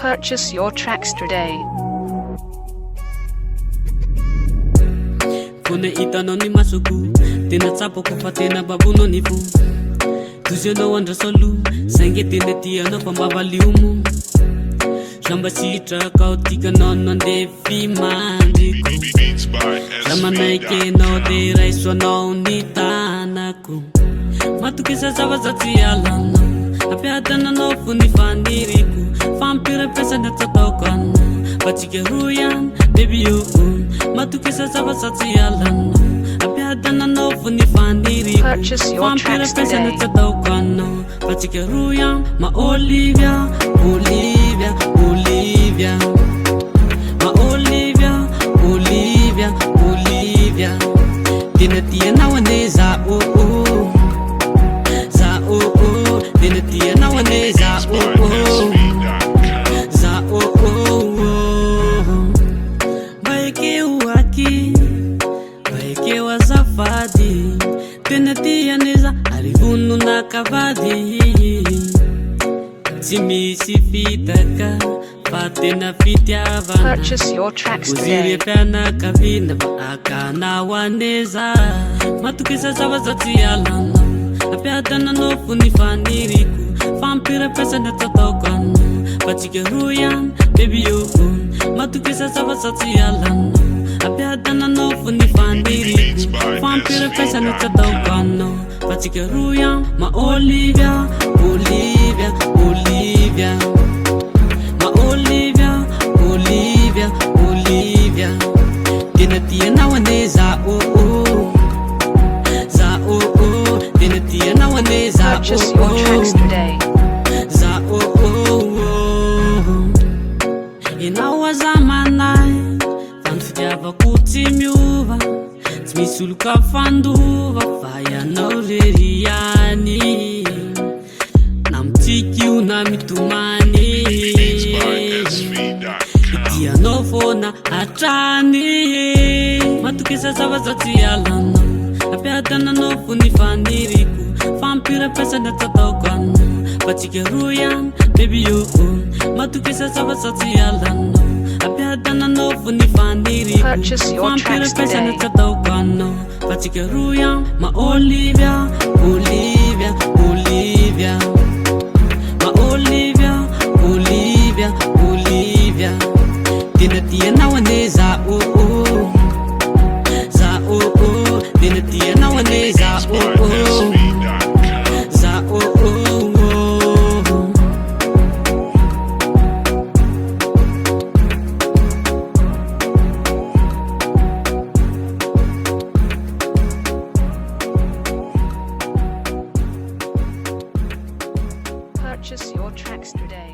Purchase your tracks today. Kone itanao ni masuku tena tsapako fa tena babuno ni fu tuzianao andra solo sainge tena tianao fa mavaliumu Shamba sitraka tikanao nandefi mandriko Samanaike de raisoanao ni tanako Matukisa zavazatsy alana Apiadananao fo ny faniriko Fampirapesana tsataoko ana Fatsika roa ihany baby io Matukisa zavazatsy alana Apiadananao fo ny faniriko Fampirapesana tsataoko ana Fatsika roa ihany ma Olivia Olivia Olivia ma Olivia Olivia Olivia Tena tianao ane za Tena tianao ane za Za Baekeu haki Baekeu azafady Tena tianeza arivunu na kavadi Tsy misy fitaka fa tena fitiavana Purchase your tracks Uziry today. fianakavina fa akanao aneza Matukisa zavazatsy alana Apiadananao fo ny faniriko Fampirapesana tsataoko ana Fatsika roa ihany baby io Matukisa zavazatsy alana Apiadananao fo ny faniriko Fampirapesana tsataoko ana Fatsika roa ihany ma Olivia Olivia Olivia ma Olivia Olivia Olivia Tena tianao ane za Tena tianao ane za Purchase your tracks today. Za Enao azamanay Fany fitiavako tsy miova Tsy misy olo ka fandova Fa ianao rery ihany Na mitiky io na mitomany Itianao fona hatrany Matokisa zavazatsy alana Apiadananao fo ny faniriko Fampirapesana tsataoko ana Fatsika roa ihany baby io Matokisa zavazatsy alana Apiadananao fo ny faniriko Purchase your tracks Fampirapesana today. tsataoko ana Fatsika roa ihany ma Olivia Olivia Olivia ma Olivia Olivia Olivia Tena tianao ane za Tena tianao ane za Za Purchase your tracks today.